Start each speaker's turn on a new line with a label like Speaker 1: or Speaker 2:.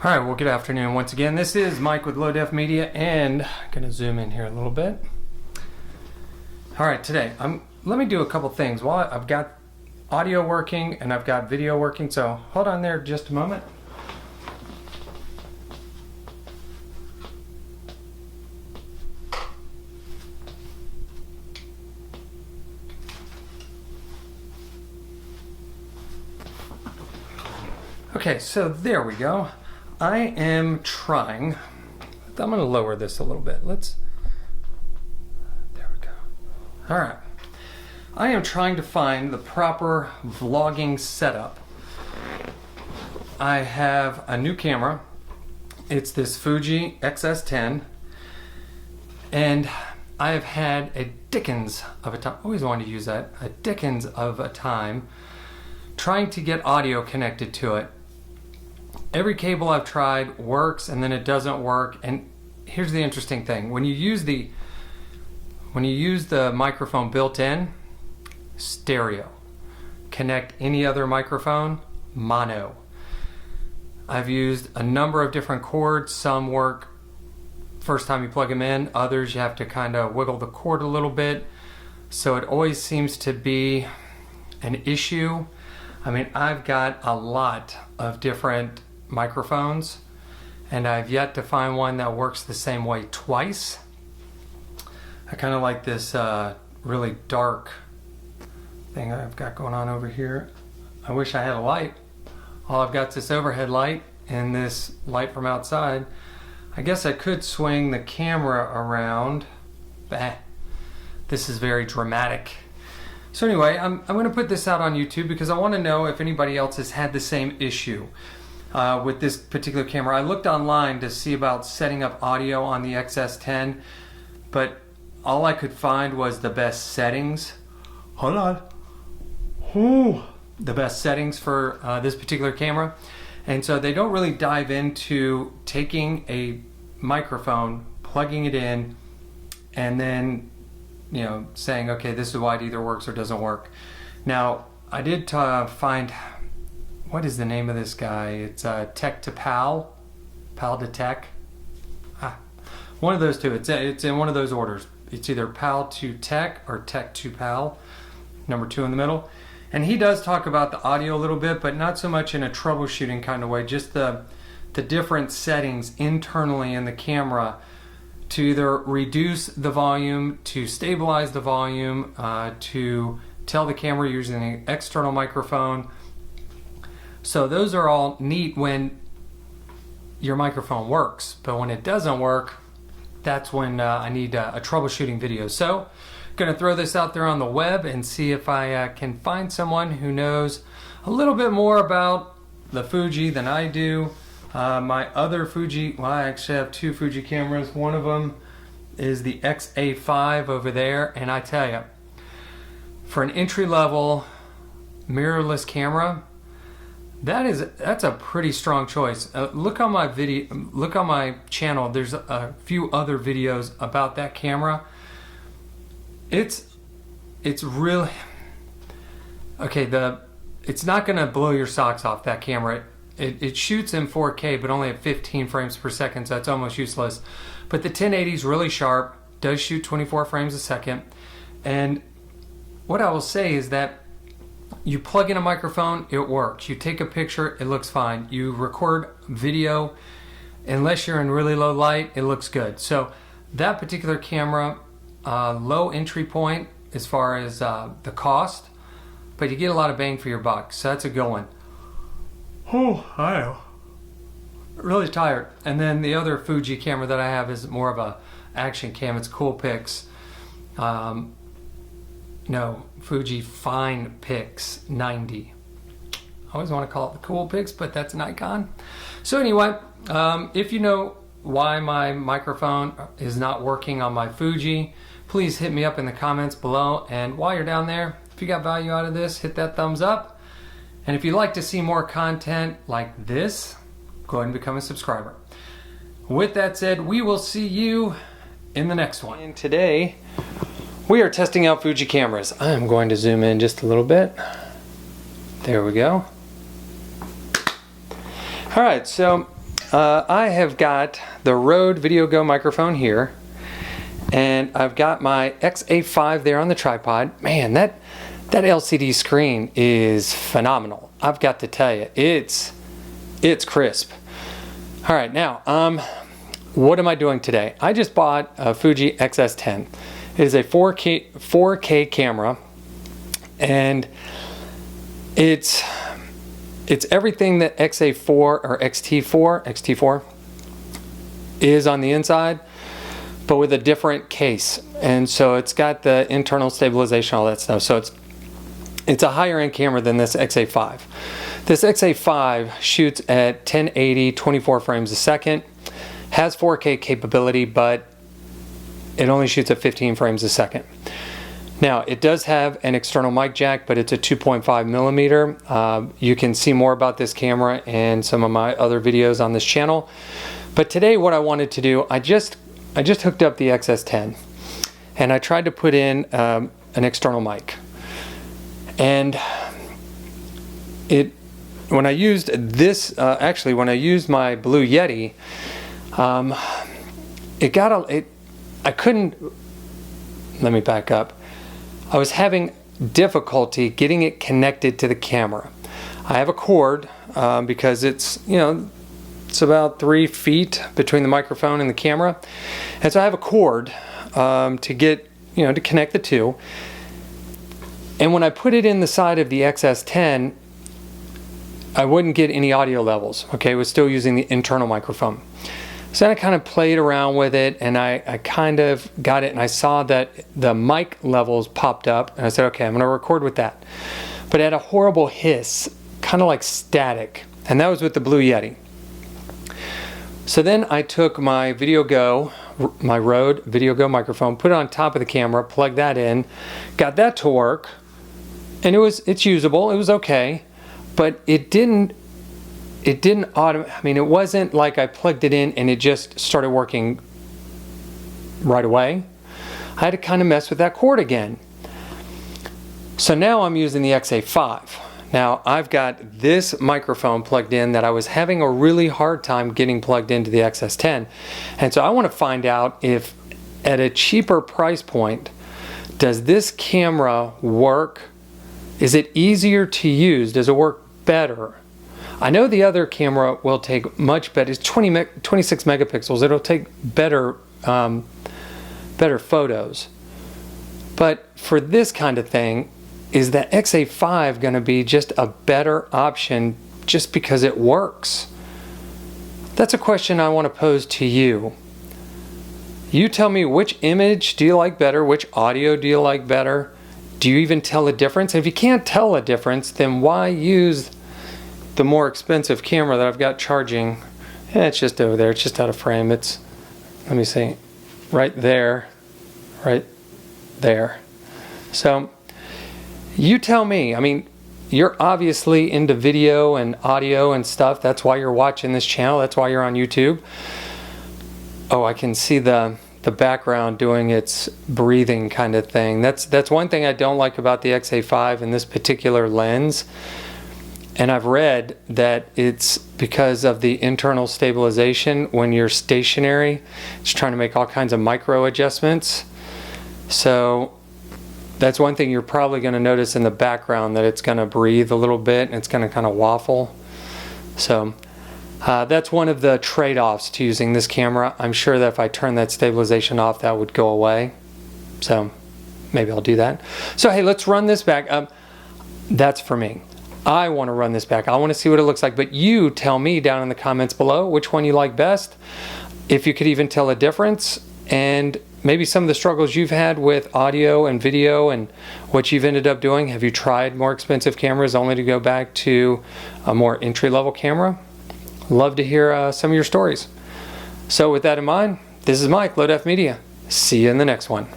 Speaker 1: All right, well, good afternoon once again. This is Mike with Low Def Media, and I'm gonna zoom in here a little bit. All right, today let me do a couple things. Well, I've got audio working and I've got video working, so hold on there just a moment. Okay, so there we go. I am trying, I'm going to lower this a little bit. There we go. All right. I am trying to find the proper vlogging setup. I have a new camera. It's this Fuji X-S10. And I have had a dickens of a time, always wanted to use that, a dickens of a time trying to get audio connected to it. Every cable I've tried works and then it doesn't work. And here's the interesting thing. When you use the microphone built in, stereo. Connect any other microphone, mono. I've used a number of different cords. Some work first time you plug them in. Others you have to kind of wiggle the cord a little bit. So it always seems to be an issue. I mean, I've got a lot of different microphones and I've yet to find one that works the same way twice. I kind of like this really dark thing I've got going on over here. I wish I had a light. All I've got is this overhead light and this light from outside. I guess I could swing the camera around. Bah. This is very dramatic. So anyway, I'm going to put this out on YouTube because I want to know if anybody else has had the same issue with this particular camera. I looked online to see about setting up audio on the X-S10, but all I could find was the best settings. Hold on. Ooh. The best settings for this particular camera. And so they don't really dive into taking a microphone, plugging it in, and then saying, okay, this is why it either works or doesn't work. Now, I did find, what is the name of this guy? It's Tech to Pal, Pal to Tech. One of those two. It's in one of those orders. It's either Pal to Tech or Tech to Pal, number 2 in the middle. And he does talk about the audio a little bit, but not so much in a troubleshooting kind of way, just the different settings internally in the camera to either reduce the volume, to stabilize the volume, to tell the camera you're using an external microphone. So those are all neat when your microphone works, but when it doesn't work, that's when I need a troubleshooting video. So I'm gonna throw this out there on the web and see if I can find someone who knows a little bit more about the Fuji than I do. My other Fuji, well, I actually have 2 Fuji cameras. One of them is the X-A5 over there, and I tell you, for an entry-level mirrorless camera, that's a pretty strong choice. Look on my video, look on my channel. There's a few other videos about that camera. It's really okay. It's not gonna blow your socks off, that camera. It shoots in 4K, but only at 15 frames per second, so it's almost useless. But the 1080 is really sharp, does shoot 24 frames a second. And what I will say is that you plug in a microphone, it works. You take a picture, it looks fine. You record video, unless you're in really low light, it looks good. So that particular camera, low entry point as far as the cost, but you get a lot of bang for your buck, so that's a good one. Oh, I am really tired. And then the other Fuji camera that I have is more of a action cam. It's Coolpix. No, Fuji Fine Pix 90. I always want to call it the Coolpix, but that's Nikon. So anyway, if you know why my microphone is not working on my Fuji, please hit me up in the comments below. And while you're down there, if you got value out of this, hit that thumbs up. And if you'd like to see more content like this, go ahead and become a subscriber. With that said, we will see you in the next one. And today, we are testing out Fuji cameras. I'm going to zoom in just a little bit. There we go. All right, so I have got the Rode Video Go microphone here, and I've got my X-A5 there on the tripod. Man, that LCD screen is phenomenal. I've got to tell you, it's crisp. All right, now, what am I doing today? I just bought a Fuji X-S10. It is a 4K camera, and it's everything that X-A4 or XT4 is on the inside, but with a different case. And so it's got the internal stabilization, all that stuff. So it's a higher end camera than this X-A5. This X-A5 shoots at 1080, 24 frames a second, has 4K capability, but it only shoots at 15 frames a second. Now, it does have an external mic jack, but it's a 2.5 millimeter. You can see more about this camera in some of my other videos on this channel. But today what I wanted to do, I just hooked up the X-S10, and I tried to put in an external mic. And when I used this, actually when I used my Blue Yeti, I couldn't, let me back up. I was having difficulty getting it connected to the camera. I have a cord because it's about 3 feet between the microphone and the camera, and so I have a cord to get to connect the two. And when I put it in the side of the X-S10, I wouldn't get any audio levels. Okay, I was still using the internal microphone. So then I kind of played around with it, and I kind of got it, and I saw that the mic levels popped up, and I said, okay, I'm going to record with that. But it had a horrible hiss, kind of like static, and that was with the Blue Yeti. So then I took my my Rode Video Go microphone, put it on top of the camera, plugged that in, got that to work, and it's usable, it was okay, but it wasn't like I plugged it in and it just started working right away. I had to kind of mess with that cord again. So now I'm using the X-A5. Now I've got this microphone plugged in that I was having a really hard time getting plugged into the X-S10. And so I want to find out if at a cheaper price point, does this camera work? Is it easier to use? Does it work better? I know the other camera will take much better. It's 26 megapixels. It'll take better photos. But for this kind of thing, is the X-A5 going to be just a better option just because it works? That's a question I want to pose to you. You tell me, which image do you like better? Which audio do you like better? Do you even tell a difference? If you can't tell a difference, then why use the more expensive camera that I've got charging? It's just over there. It's just out of frame. Let me see, right there. So you tell me. I mean, you're obviously into video and audio and stuff. That's why you're watching this channel. That's why you're on YouTube. Oh, I can see the background doing its breathing kind of thing. That's one thing I don't like about the X-A5 and this particular lens. And I've read that it's because of the internal stabilization. When you're stationary, it's trying to make all kinds of micro adjustments. So that's one thing you're probably going to notice in the background, that it's going to breathe a little bit and it's going to kind of waffle. So that's one of the trade-offs to using this camera. I'm sure that if I turn that stabilization off, that would go away. So maybe I'll do that. So hey, let's run this back. That's for me. I want to run this back. I want to see what it looks like, but you tell me down in the comments below which one you like best, if you could even tell a difference, and maybe some of the struggles you've had with audio and video and what you've ended up doing. Have you tried more expensive cameras only to go back to a more entry-level camera? Love to hear some of your stories. So with that in mind, this is Mike, Low Def Media. See you in the next one.